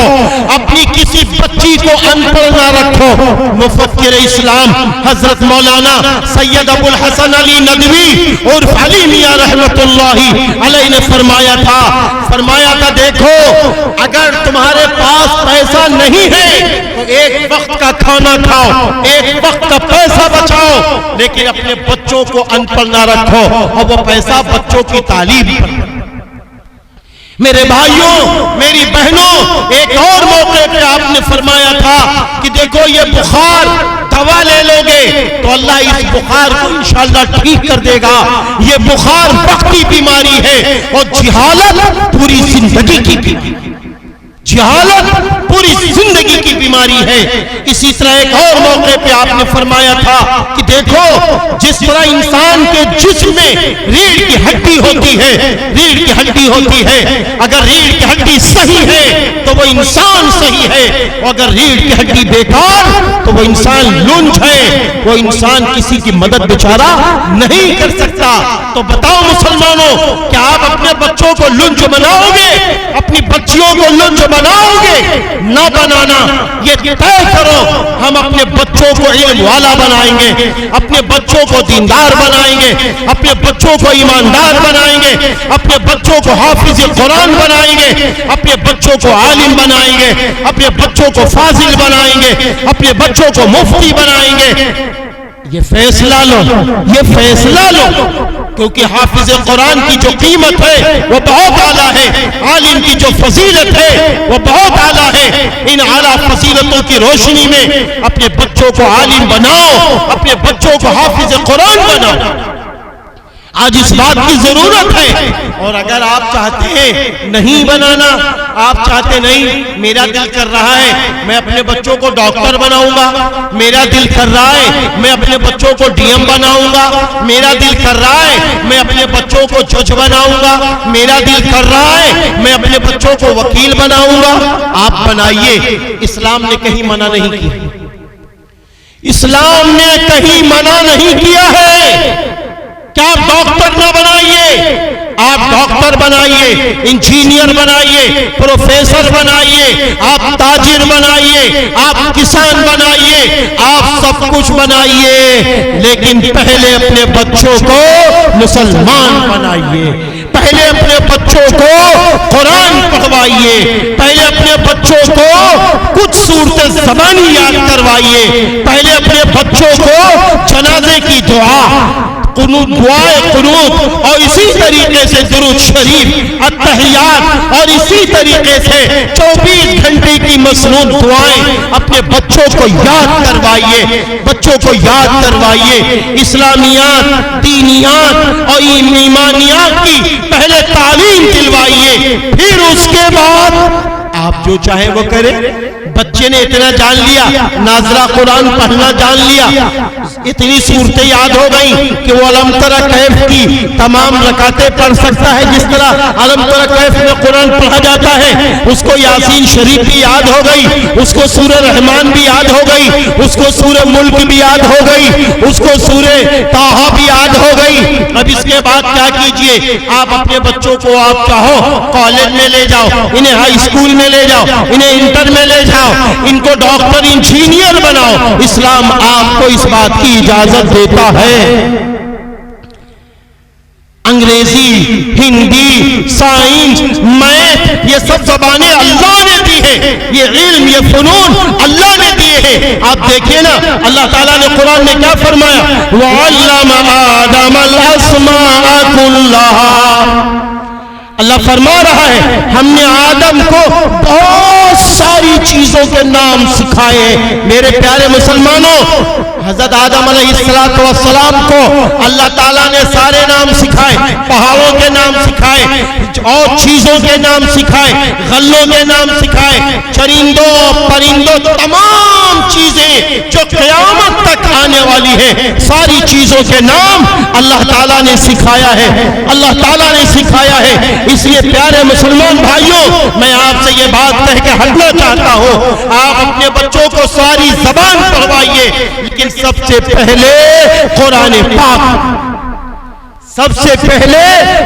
اپنی کسی بچی کو ان پڑھ نہ رکھو۔ مفکر اسلام حضرت مولانا سید ابو الحسن علی ندوی عرف علی میاں رحمت اللہ علیہ نے فرمایا تھا دیکھو اگر تمہارے پاس پیسہ نہیں ہے تو ایک وقت کا کھانا کھاؤ، ایک وقت کا پیسہ بچاؤ، لیکن اپنے بچوں کو ان پڑھ نہ رکھو، اور وہ پیسہ بچوں کی تعلیم پر۔ میرے بھائیوں میری بہنوں، ایک اور موقع پہ آپ نے فرمایا تھا کہ دیکھو یہ بخار دوا لے لو گے تو اللہ اس بخار کو انشاءاللہ ٹھیک کر دے گا، یہ بخار وقتی بیماری ہے، اور جہالت پوری زندگی کی بیماری، جہالت پوری زندگی کی بیماری ہے۔ اسی طرح ایک اور موقع پہ آپ نے فرمایا تھا کہ دیکھو جس طرح انسان کے جسم میں ریڑھ کی ہڈی ہوتی ہے، ریڑھ کی ہڈی ہوتی ہے، اگر ریڑھ کی ہڈی صحیح ہے تو وہ انسان صحیح ہے، اور اگر ریڑھ کی ہڈی بیکار تو وہ انسان لنج ہے، وہ انسان کسی کی مدد بیچارہ نہیں کر سکتا۔ تو بتاؤ مسلمانوں، کیا آپ اپنے بچوں کو لنج بناؤ گے؟ اپنی بچیوں کو لنج بناؤ گے؟ نہ بنانا، یہ طے کرو ہم اپنے بچوں کو علم والا بنائیں گے، اپنے بچوں کو دیندار بنائیں گے، اپنے بچوں کو ایماندار بنائیں گے، اپنے بچوں کو حافظ قرآن بنائیں گے، اپنے بچوں کو عالم بنائیں گے، اپنے بچوں کو فاضل بنائیں گے، اپنے بچوں کو مفتی بنائیں گے۔ یہ فیصلہ لو، یہ فیصلہ لو، کیونکہ حافظ قرآن کی جو قیمت ہے وہ بہت اعلیٰ ہے، عالم کی جو فضیلت ہے وہ بہت اعلیٰ ہے۔ ان اعلیٰ فضیلتوں کی روشنی میں اپنے بچوں کو عالم بناؤ، اپنے بچوں کو حافظ قرآن بناؤ۔ آج اس بات کی ضرورت ہے، اور اگر آپ چاہتے ہیں نہیں بنانا، آپ چاہتے نہیں، میرا دل کر رہا ہے میں اپنے بچوں کو ڈاکٹر بناؤں گا، میرا دل کر رہا ہے میں اپنے بچوں کو ڈی ایم بناؤں گا، میرا دل کر رہا ہے میں اپنے بچوں کو جج بناؤں گا، میرا دل کر رہا ہے میں اپنے بچوں کو وکیل بناؤں گا، آپ بنائیے۔ اسلام نے کہیں منع نہیں کیا، اسلام نے کہیں منع نہیں کیا ہے کہ آپ ڈاکٹر نہ بنائیے، آپ ڈاکٹر بنائیے، انجینئر بنائیے، پروفیسر بنائیے، آپ تاجر بنائیے، آپ کسان بنائیے، آپ سب کچھ بنائیے، لیکن پہلے اپنے بچوں کو مسلمان بنائیے، پہلے اپنے بچوں کو قرآن پڑھوائیے، پہلے اپنے بچوں کو کچھ صورت زبانی یاد کروائیے، پہلے اپنے بچوں کو جنازے کی دعا، دعائے قنوت، اور اسی طریقے سے درود شریف، التحیات، اور اسی طریقے سے 24 گھنٹے کی مسنون دعائیں اپنے بچوں کو یاد کروائیے، بچوں کو یاد کروائیے۔ اسلامیات، دینیات اور ایمانیات کی پہلے تعلیم دلوائیے، پھر اس کے بعد آپ جو چاہیں وہ کریں۔ بچے نے اتنا جان لیا، ناظرہ قرآن پڑھنا جان لیا، اتنی صورتیں یاد ہو گئیں کہ وہ علم ترى کیف کی تمام رکعتیں پڑھ سکتا ہے، جس طرح علم ترى کیف میں قرآن پڑھا جاتا ہے، اس کو یاسین شریف بھی یاد ہو گئی، اس کو سورہ رحمان بھی یاد ہو گئی، اس کو سورہ ملک بھی یاد ہو گئی، اس کو سورہ طٰہٰ بھی یاد ہو گئی۔ اب اس کے بعد کیا کیجئے، آپ اپنے بچوں کو آپ چاہو کالج میں لے جاؤ، انہیں ہائی اسکول میں لے جاؤ، انہیں انٹر میں لے جاؤ، ان کو ڈاکٹر انجینئر بناؤ۔ اسلام آپ کو اس بات کی اجازت دیتا ہے۔ انگریزی، ہندی، سائنس، میتھ، یہ سب زبانیں اللہ نے دی ہیں، یہ علم، یہ فنون اللہ نے دیے ہیں۔ آپ دیکھیں نا، اللہ تعالیٰ نے قرآن میں کیا فرمایا، وَعَلَّمَ آدَمَ الْأَسْمَاءَ كُلَّهَا۔ اللہ فرما رہا ہے ہم نے آدم کو بہت ساری چیزوں کے نام سکھائے۔ میرے پیارے مسلمانوں، حضرت آدم علیہ السلام کو اللہ تعالیٰ نے سارے نام سکھائے، پہاڑوں کے نام سکھائے، اور چیزوں کے نام سکھائے، غلوں کے نام سکھائے، چرندوں پرندوں، تمام چیزیں جو قیامت تک آنے والی ہیں، ساری چیزوں کے نام اللہ تعالیٰ نے سکھایا ہے، اللہ تعالیٰ نے سکھایا ہے۔ اس لیے پیارے مسلمان بھائیوں، میں آپ سے یہ بات کہہ کے ہٹنا چاہتا ہوں، آپ اپنے بچوں کو ساری زبان پڑھوائیے، لیکن سب سے پہلے قرآن پاک، سب سے پہلے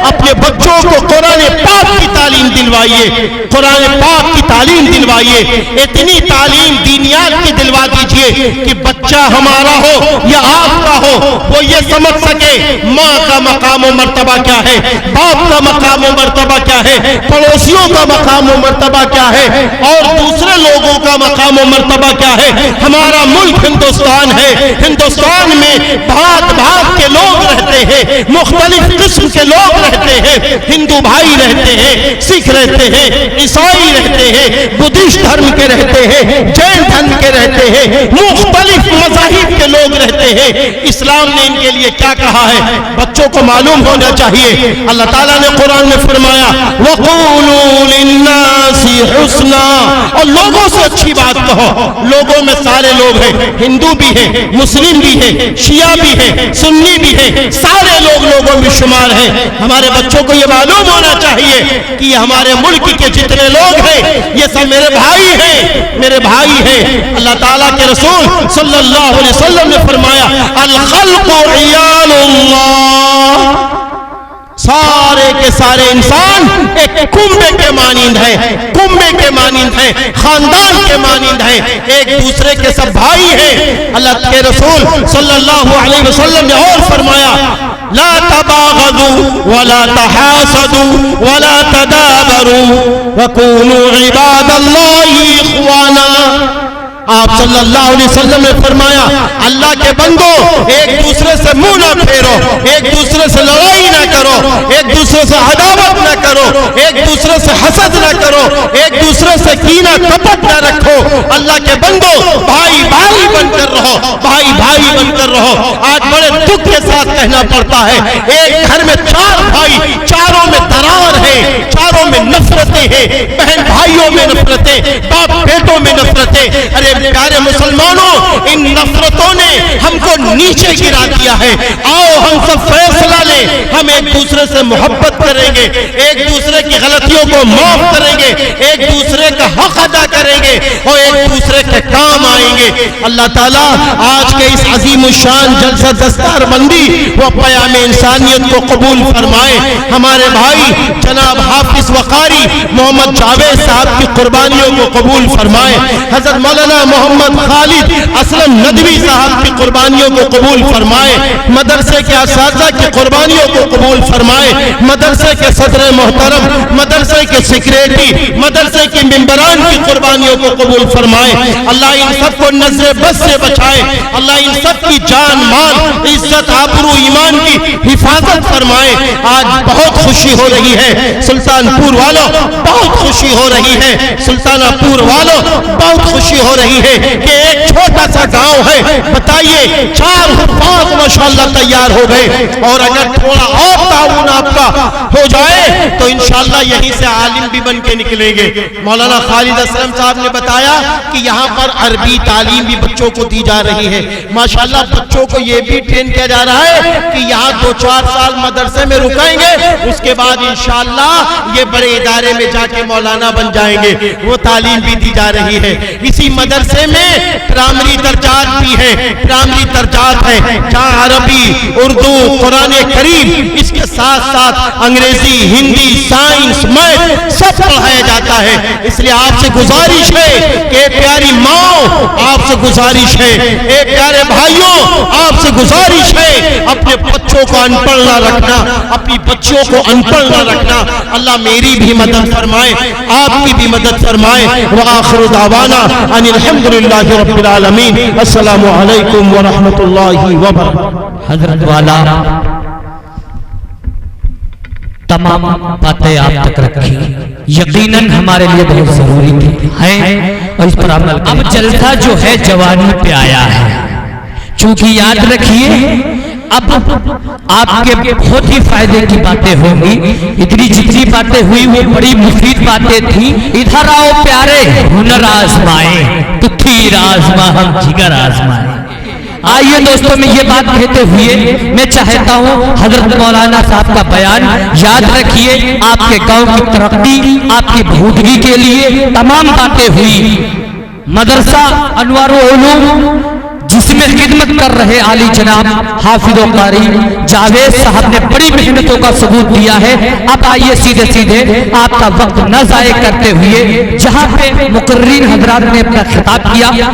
اپنے بچوں کو قرآن پاک کی تعلیم دلوائیے، قرآن پاک کی تعلیم دلوائیے۔ اتنی تعلیم دینیات کی دلوا دیجئے کہ بچہ ہمارا ہو یا آپ کا ہو، وہ یہ سمجھ سکے ماں کا مقام و مرتبہ کیا ہے، باپ کا مقام و مرتبہ کیا ہے، پڑوسیوں کا مقام و مرتبہ کیا ہے، اور دوسرے لوگوں کا مقام و مرتبہ کیا ہے۔ ہمارا ملک ہندوستان ہے، ہندوستان میں بھات بھات کے لوگ رہتے ہیں، مختلف قسم کے لوگ رہتے ہیں، ہندو بھائی رہتے ہیں، سکھ رہتے ہیں، عیسائی رہتے ہیں، بدھسٹ دھرم کے رہتے ہیں، جین دھرم کے رہتے ہیں، مختلف مذاہب کے لوگ رہتے ہیں۔ اسلام نے ان کے لیے کیا کہا ہے بچوں کو معلوم ہونا چاہیے۔ اللہ تعالیٰ نے قرآن میں فرمایا وَقُولُوا لِلنَّاسِ حُسْنًا، اور لوگوں سے اچھی بات کہو۔ لوگوں میں سارے لوگ ہیں، ہندو بھی ہیں، مسلم بھی ہیں، شیعہ بھی ہیں، سنی بھی ہیں، سارے لوگوں میں شمار ہے۔ ہمارے بچوں کو یہ معلوم ہونا چاہیے کہ یہ ہمارے ملک کے جتنے لوگ ہیں یہ سب میرے بھائی ہیں، میرے بھائی ہیں۔ اللہ تعالیٰ کے رسول صلی اللہ علیہ وسلم نے فرمایا الخلق عیال اللہ، سارے کے سارے انسان ایک کنبے کے مانند ہے، کنبے کے مانند ہے، خاندان کے مانند ہے، ایک دوسرے کے سب بھائی ہیں۔ اللہ کے رسول صلی اللہ علیہ وسلم نے اور فرمایا لا تباغضوا ولا تحاسدوا ولا تدابروا وكونوا عباد الله اخوانا۔ آپ صلی اللہ علیہ وسلم نے فرمایا اللہ کے بندو ایک دوسرے سے منہ نہ پھیرو، ایک دوسرے سے لڑائی نہ کرو، ایک دوسرے سے عداوت نہ کرو، ایک دوسرے سے حسد نہ کرو، ایک دوسرے سے کینہ کپٹ نہ رکھو، اللہ کے بندو بھائی بھائی بن کر رہو، بھائی بھائی بن کر رہو۔ آج بڑے دکھ کے ساتھ کہنا پڑتا ہے ایک گھر میں 4 بھائی، چاروں میں درار ہے، چاروں میں نفرتیں ہیں، بہن بھائیوں میں نفرتیں، باپ بیٹوں میں نفرتیں۔ ارے پیارے مسلمانوں، ان نفرتوں نے ہم کو نیچے گرا دیا ہے۔ آؤ ہم سب فیصلہ لیں، ہم ایک دوسرے سے محبت کریں گے، ایک دوسرے کی غلطیوں کو معاف کریں گے، ایک دوسرے کا حق ادا کریں گے اور ایک دوسرے کے کام آئیں گے۔ اللہ تعالیٰ آج کے اس عظیم الشان جلسہ دستار بندی و پیام انسانیت کو قبول فرمائے۔ ہمارے بھائی جناب حافظ وقاری محمد جاوید صاحب کی قربانیوں کو قبول فرمائے۔ حضرت مولانا محمد خالد اسلم ندوی صاحب کی قربانیوں کو قبول فرمائے۔ مدرسے کے اساتذہ کی قربانیوں کو قبول فرمائے۔ مدرسے کے صدر محترم، مدرسے کے سیکریٹری، مدرسے کے ممبران کی قربانیوں کو قبول فرمائے۔ اللہ ان سب کو نظر بس سے بچائے، اللہ ان سب کی جان مال عزت آبرو ایمان کی حفاظت فرمائے۔ آج بہت خوشی ہو رہی ہے سلطان پور والوں، بہت خوشی ہو رہی ہے سلطانہ پور والوں، بہت خوشی ہو رہی ہے کہ ایک چھوٹا سا گاؤں ہے، بتائیے 4 حفاظ ماشاءاللہ تیار ہو گئے، اور اگر تھوڑا اور تعاون آپ کا ہو جائے تو انشاءاللہ یہیں سے عالم بھی بن کے نکلیں گے۔ مولانا خالد اسلم صاحب نے بتایا کہ یہاں پر عربی تعلیم بھی بچوں کو دی جا رہی ہے۔ ماشاءاللہ بچوں کو یہ بھی ٹرین کیا جا رہا ہے کہ یہاں 2-4 سال مدرسے میں رکائیں گے، اس کے بعد انشاءاللہ یہ بڑے ادارے میں جا کے مولانا بن جائیں گے، وہ تعلیم بھی دی جا رہی ہے۔ اسی مدرسے میں پرائمری درجات بھی ہیں، پرائمری درجات ہیں جہاں عربی، اردو، قرآن کریم، اس کے ساتھ ساتھ انگریزی، ہندی، سائنس، میتھ سب پڑھایا جاتا ہے۔ اس لیے آپ سے گزارش ہے کہ اے پیاری ماں، آپ سے گزارش ہے، اے پیارے بھائیوں، آپ سے گزارش ہے اپنے بچوں کو ان پڑھ نہ رکھنا، اپنی بچوں کو ان پڑھ نہ رکھنا۔ اللہ میری بھی مدد فرمائے، آپ کی بھی مدد فرمائے۔ وآخر دعوانا ان الحمدللہ رب العالمین۔ السلام علیکم ورحمۃ اللہ وبرکاتہ۔ حضرت والا تمام باتیں آپ تک رکھی، یقیناً ہمارے لیے بہت ضروری ہیں اور اس پر عمل کریں۔ اب جلسہ جو ہے جوانی پہ آیا ہے، چونکہ یاد رکھیے اب آپ کے بہت ہی فائدے کی باتیں ہوں گی، اتنی جتنی باتیں ہوئی وہ بڑی مفید باتیں تھیں۔ ادھر آؤ پیارے، ہنر آزمائیں تو تیر آزما ہم جگر آزمائیں۔ آئیے دوستوں میں یہ بات کہتے ہوئے میں چاہتا ہوں حضرت مولانا صاحب کا بیان یاد رکھیے، آپ کے گاؤں کی ترقی، آپ کی بہودگی کے لیے تمام باتیں ہوئی۔ مدرسہ انوار العلوم جس میں خدمت کر رہے عالی جناب حافظ و قاری جاوید صاحب نے بڑی محنتوں کا ثبوت دیا ہے۔ اب آئیے سیدھے سیدھے آپ کا وقت نہ ضائع کرتے ہوئے جہاں پہ مقررین حضرات نے اپنا خطاب کیا